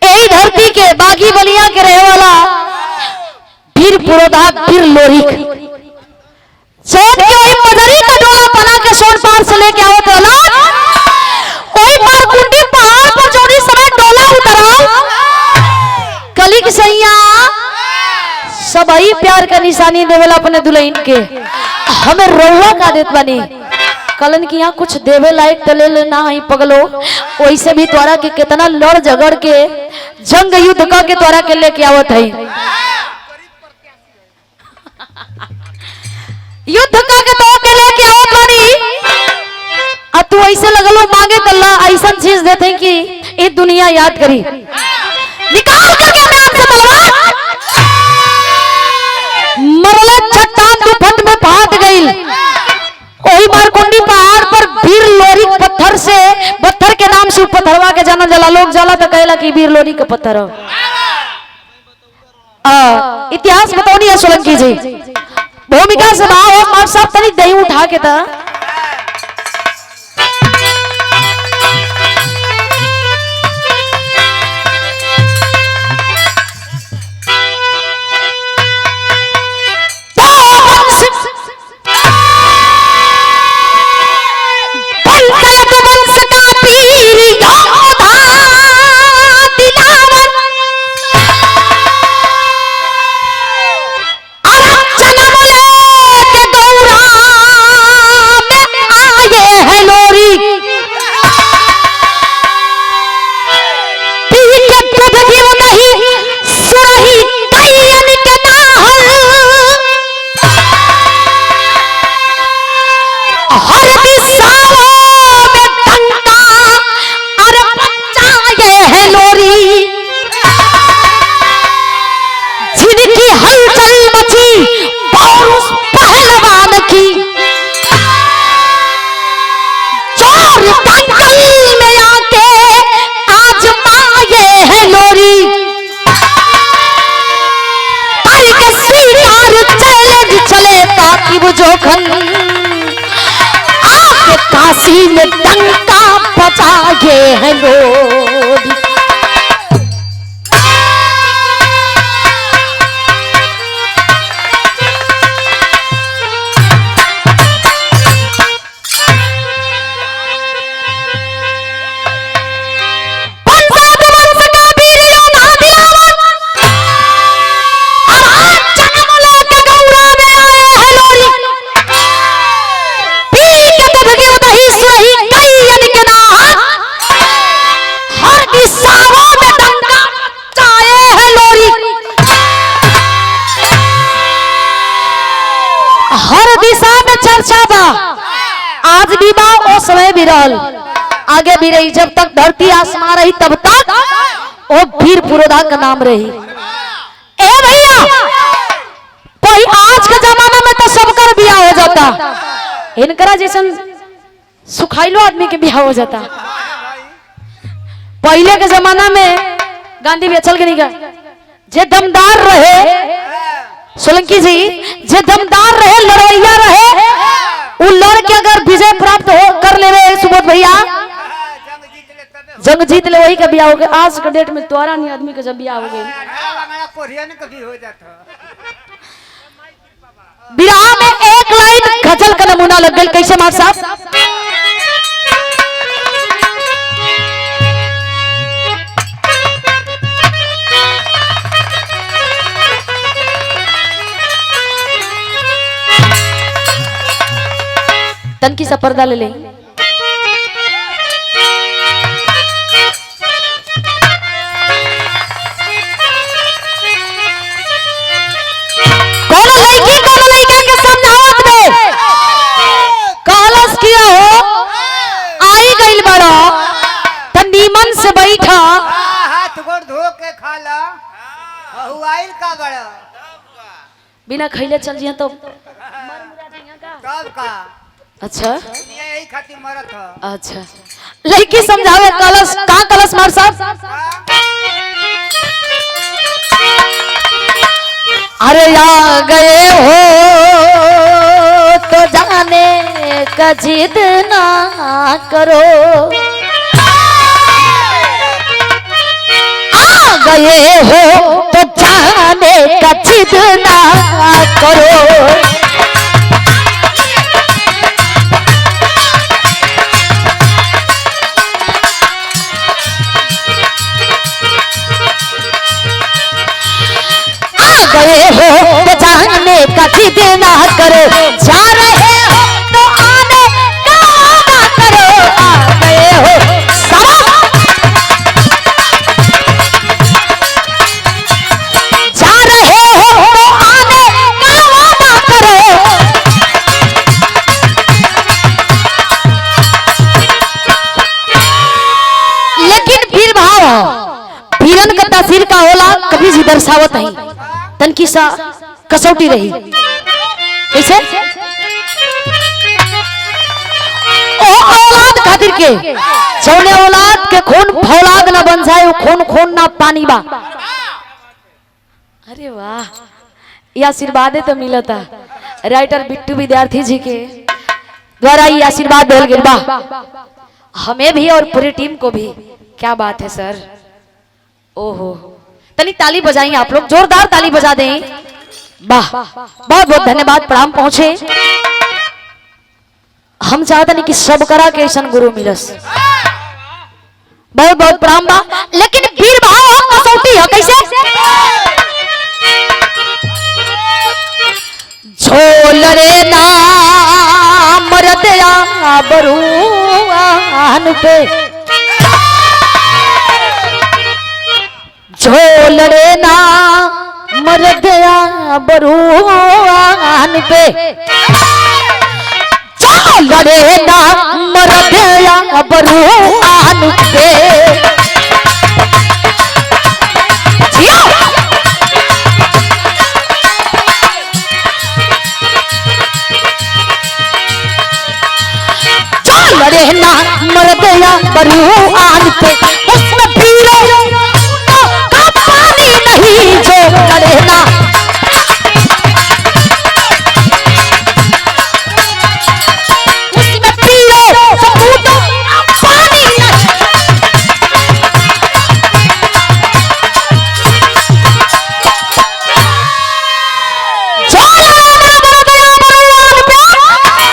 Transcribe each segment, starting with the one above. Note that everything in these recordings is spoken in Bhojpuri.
बागी बलिया के रहे वाला फिर पुरोधा फिर लोरिक सोच के वही मजरी का डोला बना के सोन पार से लेके आओ बोला वही पार कुंडी पहाड़ पर जोड़ी समय डोला उतराओ कली की सैया सब ही प्यार का निशानी देवेला अपने दुल्हन के हमें रोवा का देत बनी कलन की यहाँ कुछ देवे लायक तले लेना ही पगलो वैसे भी तोरा के कितना लड़ झगड़ के जंग युद्ध का के तोरा के लेके आवत है युद्ध का के तो के लेके आवत बानी आ तू ऐसे लगलो मांगे तल्ला ऐसा चीज देते कि ये दुनिया याद करी निकाल करके मैदान से तलवार मरले चट्टान दुफत में फाट गई वही मारकुंडी पहाड़ पर वीर लोरी पत्थर से पत्थर के नाम से पत्थरवा के जाना जला लोग जाला तो कहला कि वीर लोरी का पत्थर इतिहास बताओ नहीं सोलंकी जी भूमिका सुनाओ आप सब तनी दही उठा के था काशी में डंका बजाए हैं लोग आज भी बा ओ समय भी रहल आगे भी रही जब तक धरती आसमान रही तब तक ओ वीर पुरोधा का नाम रही ए भैया कोई आज के जमाना में तो सबकर बियाह हो जाता इनकरा जैसन सुखाइलो आदमी के बियाह हो जाता पहले के जमाना में गांधी भी चल के नहीं गया जे दमदार रहे सोलंकी जी जे दमदार रहे लड़वैया रहे वो लड़ के अगर विजय प्राप्त हो कर ले रहे सुबोध भैया जंग जीत ले वही का बियाह हो गया आज के डेट में तोरा नहीं आदमी का जब बियाह हो गया बिरहा में एक लाइन गजल का नमूना लग गई कैसे मार साहब तन की सा पर्दा ले ले खा ला हुआइल का बड़ा बिना खैले चल जिया तो तब का अच्छा यही खातिर मरत ह अच्छा लड़की समझावे कलश कहाँ कलश मार साहब अरे आ गए हो तो जाने का जिद ना करो आ गए हो तो जाने का जिद ना करो गए हो तो जाने का जिद ना करो जा रहे हो तो आने का वादा करो आ गए हो जा रहे हो तो आने का वादा करो लेकिन फिर भाव वीरन का तासीर का होला कभी भी दर्शावत नहीं तनकी सा कसौटी रही कैसे ओ औलाद खातिर के जौने औलाद के खून फौलाद ना बन जाए वो खून खून ना पानी बा अरे वाह ये आशीर्वाद तो मिलता राइटर बिट्टू विद्यार्थी जी के द्वारा ये आशीर्वाद दिया गया बा हमें भी और पूरी टीम को भी क्या बात है सर ओहो तनी ताली बजाएं आप लोग जोरदार ताली बजा दें वाह बहुत बहुत धन्यवाद प्रणाम पहुंचे हम चाहते नहीं कि सब करा के ऐसा गुरु मिलस बहुत बहुत प्रणाम बा लेकिन वीर भाव कसौटी है कैसे झोल रे नाम मरदया बरुआन पे झोल रे ना मर गया बरुआन पे झोल रे ना मर गया बरुआन पे झोल रे ना मर गया बरुआन पे उसमें पीरो नहीं जो लड़ेना उसमें पीरो सबूतों पानी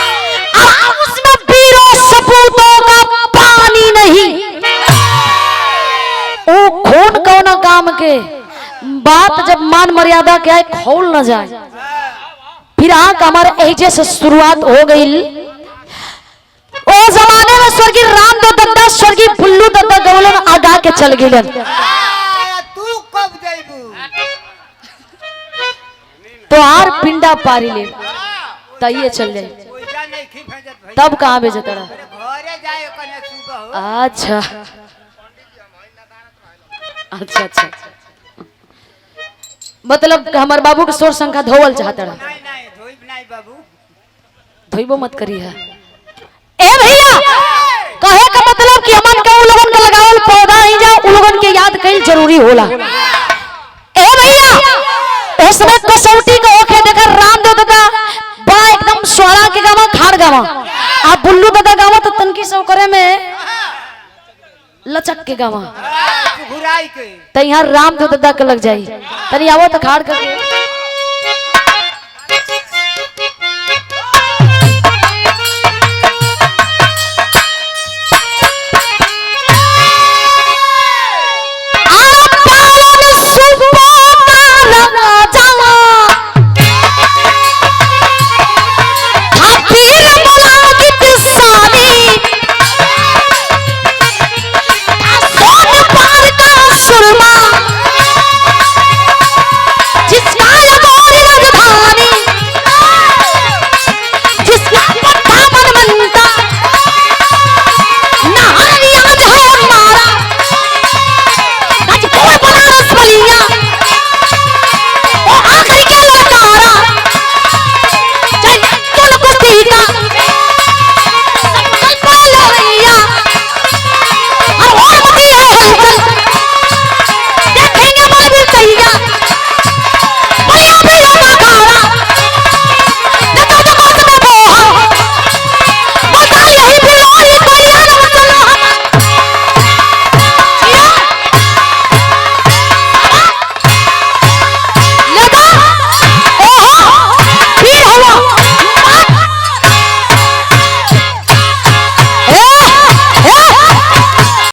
उसमें पीरो सबूतों का पानी नहीं वो खून कौन काम के बात जब मान मर्यादा के आए खोल न जाए फिर आंख हमारे एजे से शुरुआत हो गई ओ जमाने में स्वर्गीय राम दत्ता स्वर्गीय बुल्लू दत्ता गवलन आगा के चल गए तू कब जाइबू तो आर पिंडा पारी ले तइए चल जाए ओइजा नहीं खी भेजत भाई तब कहां भेजे तड़ा घरे जाए कने सुबह हो अच्छा अच्छा अच्छा मतलब हमार बाबू के सोर संख्या धोवल चाहता रहा नहीं नहीं धोइब नहीं बाबू धोइबो मत करी है ए भैया कहे का मतलब कि हमन के उ लोगन के लगावल पौधा ही जा उ लोगन के याद कईल जरूरी होला ए भैया उसमें कसौटी को ओखे देखा राम दो दादा बा एकदम सोरा के गावा खाड़ गावा आ बुल्लू दादा गावा तो तनकी सौ करे में लचक के गावा घुराई के त यहाँ राम दो दादा के लग जाई तनी आवो त खाड़ के